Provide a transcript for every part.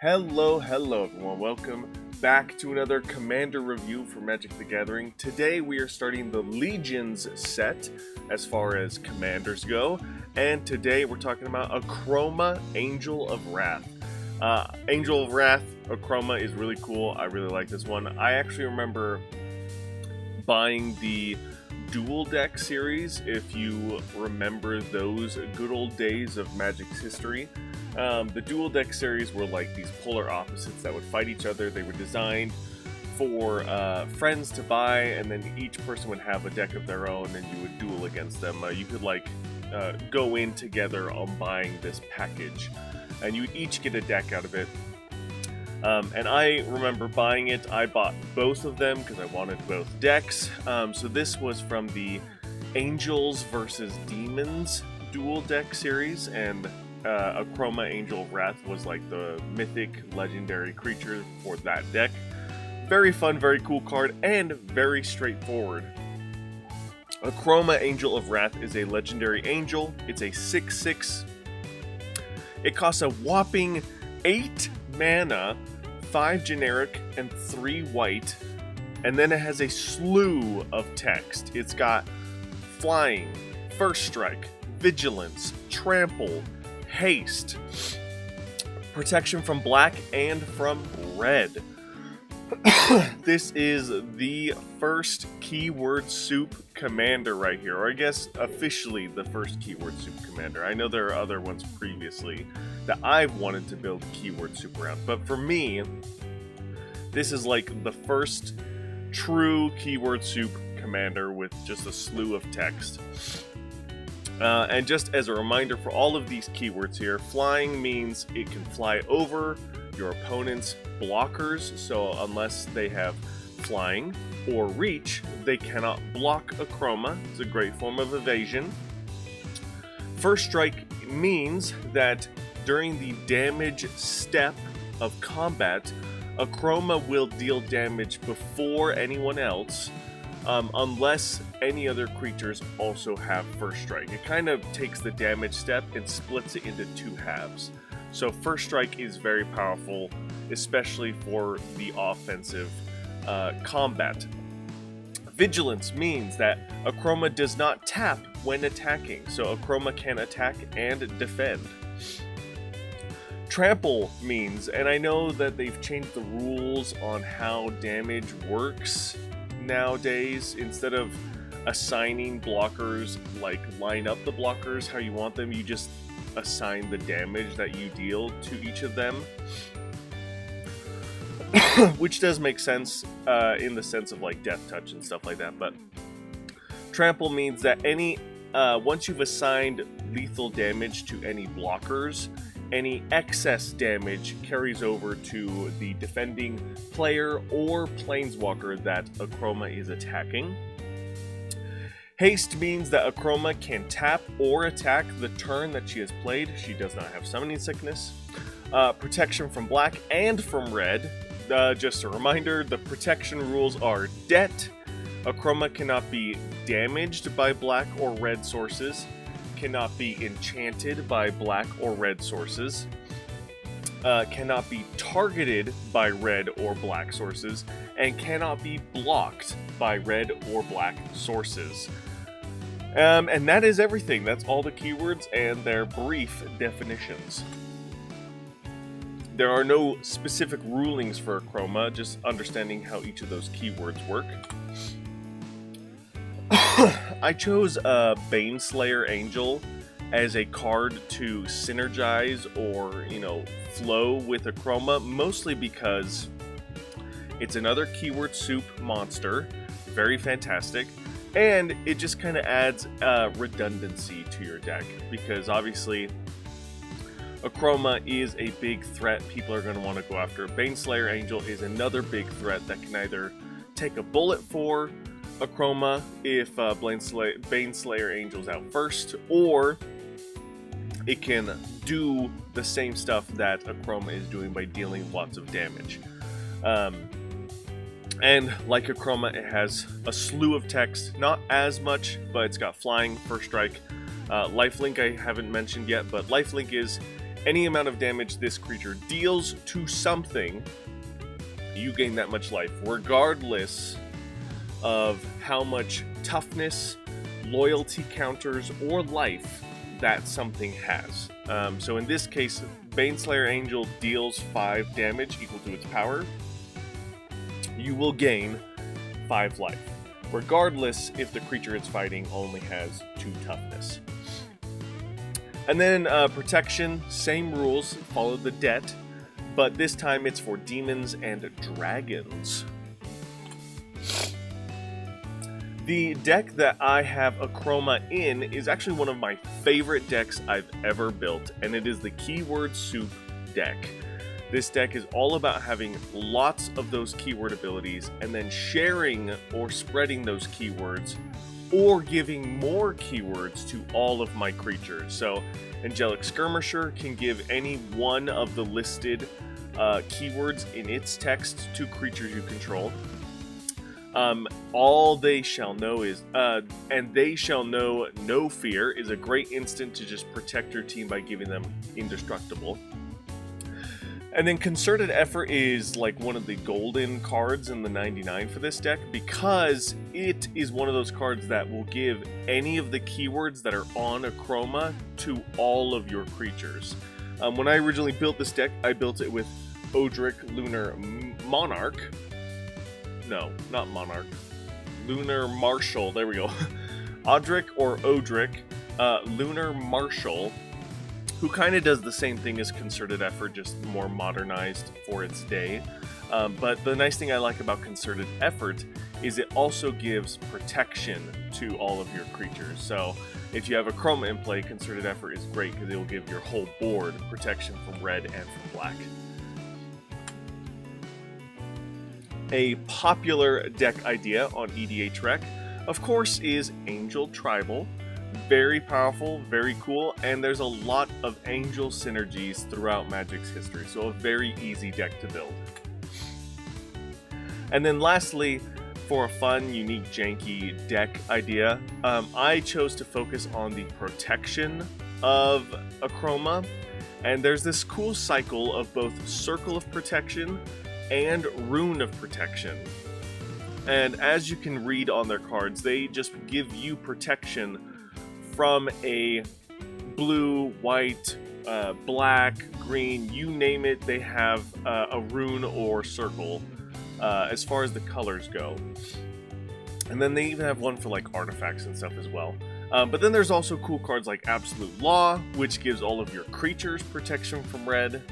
Hello everyone, welcome back to another Commander review for Magic the Gathering. Today we are starting the Legions set as far as Commanders go, and today we're talking about Akroma, Angel of Wrath. Angel of Wrath, Akroma is really cool. I really like this one. I actually remember buying the Dual Deck series, if you remember those good old days of Magic's history. The Dual Deck series were like these polar opposites that would fight each other. They were designed for friends to buy, and then each person would have a deck of their own, and you would duel against them. You could go in together on buying this package, and you would each get a deck out of it. And I remember buying it. I bought both of them because I wanted both decks. So this was from the Angels versus Demons Dual Deck series, and Akroma, Angel of Wrath was like the mythic legendary creature for that deck. Very fun, very cool card, and very straightforward. Akroma, Angel of Wrath is a legendary angel. It's a 6/6. It costs a whopping 8 mana, 5 generic, and 3 white. And then it has a slew of text. It's got flying, first strike, vigilance, trample, haste, protection from black and from red. This is the first keyword soup commander right here, or I guess officially the first keyword soup commander. I know there are other ones previously that I've wanted to build keyword soup around, but for me, this is like the first true keyword soup commander with just a slew of text. And just as a reminder for all of these keywords here, flying means it can fly over your opponent's blockers, so unless they have flying or reach, they cannot block Akroma. It's a great form of evasion. First strike means that during the damage step of combat, Akroma will deal damage before anyone else, unless any other creatures also have first strike. It kind of takes the damage step and splits it into 2 halves. So first strike is very powerful, especially for the offensive combat. Vigilance means that Akroma does not tap when attacking, so Akroma can attack and defend. Trample means, and I know that they've changed the rules on how damage works nowadays. Instead of assigning blockers, like line up the blockers how you want them, you just assign the damage that you deal to each of them. Which does make sense in the sense of like death touch and stuff like that, but trample means that once you've assigned lethal damage to any blockers, any excess damage carries over to the defending player or planeswalker that Akroma is attacking. Haste means that Akroma can tap or attack the turn that she has played. She does not have summoning sickness. Protection from black and from red. Just a reminder, the protection rules are debt. Akroma cannot be damaged by black or red sources, cannot be enchanted by black or red sources, cannot be targeted by red or black sources, and cannot be blocked by red or black sources. And that is everything. That's all the keywords and their brief definitions. There are no specific rulings for Akroma, just understanding how each of those keywords work. I chose Baneslayer Angel as a card to synergize or, flow with Akroma, mostly because it's another keyword soup monster, very fantastic, and it just kind of adds redundancy to your deck, because obviously Akroma is a big threat people are going to want to go after. Baneslayer Angel is another big threat that can either take a bullet for Akroma if Baneslayer Angel's out first, or it can do the same stuff that Akroma is doing by dealing lots of damage. And like Akroma, it has a slew of text, not as much, but it's got flying, first strike, lifelink I haven't mentioned yet, but lifelink is Any amount of damage this creature deals to something, you gain that much life, regardless of how much toughness, loyalty counters, or life that something has. So in this case, Baneslayer Angel deals 5 damage equal to its power. You will gain 5 life, regardless if the creature it's fighting only has 2 toughness. And then protection, same rules, follow the debt, but this time it's for demons and dragons. The deck that I have Akroma in is actually one of my favorite decks I've ever built, and it is the Keyword Soup deck. This deck is all about having lots of those keyword abilities and then sharing or spreading those keywords or giving more keywords to all of my creatures. So Angelic Skirmisher can give any one of the listed keywords in its text to creatures you control. All They Shall Know is, and They Shall Know No Fear is a great instant to just protect your team by giving them Indestructible. And then Concerted Effort is like one of the golden cards in the 99 for this deck, because it is one of those cards that will give any of the keywords that are on Akroma to all of your creatures. When I originally built this deck, I built it with Odric Lunar Monarch. No, not Monarch. Lunar Marshal, there we go. Odric or Odric, Lunar Marshal, who kind of does the same thing as Concerted Effort, just more modernized for its day. But the nice thing I like about Concerted Effort is it also gives protection to all of your creatures. So if you have Akroma in play, Concerted Effort is great because it will give your whole board protection from red and from black. A popular deck idea on EDH Rec, of course, is Angel Tribal. Very powerful, very cool, and there's a lot of Angel synergies throughout Magic's history, so a very easy deck to build. And then lastly, for a fun, unique, janky deck idea, I chose to focus on the protection of Akroma, and there's this cool cycle of both Circle of Protection and Rune of Protection. And as you can read on their cards, they just give you protection from a blue, white, black, green, you name it, they have a rune or circle as far as the colors go. And then they even have one for like artifacts and stuff as well. But then there's also cool cards like Absolute Law, which gives all of your creatures protection from red.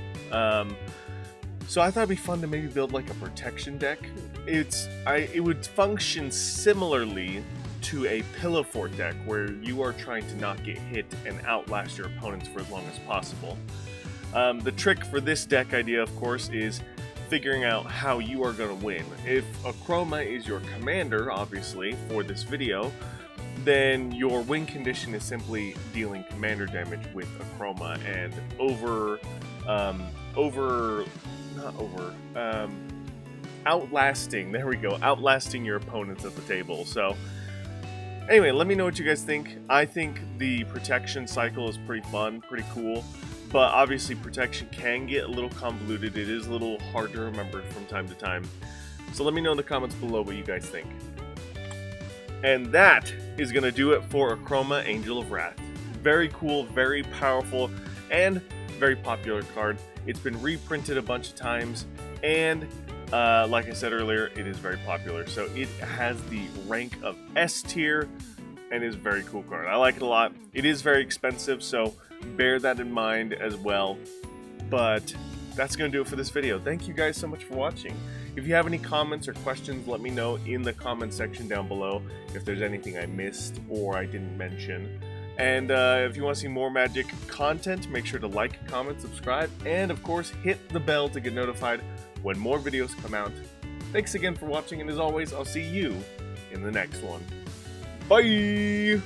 So I thought it'd be fun to maybe build like a protection deck. It would function similarly to a Pillow Fort deck, where you are trying to not get hit and outlast your opponents for as long as possible. The trick for this deck idea, of course, is figuring out how you are going to win. If Akroma is your commander, obviously, for this video, then your win condition is simply dealing commander damage with Akroma and outlasting, there we go, outlasting your opponents at the table. So anyway, let me know what you guys think. I think the protection cycle is pretty fun, pretty cool, but obviously protection can get a little convoluted. It is a little hard to remember from time to time. So let me know in the comments below what you guys think. And that is going to do it for Akroma Angel of Wrath. Very cool, very powerful, and very popular card. It's been reprinted a bunch of times, and like I said earlier, it is very popular. So it has the rank of S tier and is a very cool card. I like it a lot. It is very expensive, so bear that in mind as well. But that's going to do it for this video. Thank you guys so much for watching. If you have any comments or questions, let me know in the comment section down below if there's anything I missed or I didn't mention. And if you want to see more Magic content, make sure to like, comment, subscribe, and of course hit the bell to get notified when more videos come out. Thanks again for watching, and as always, I'll see you in the next one. Bye!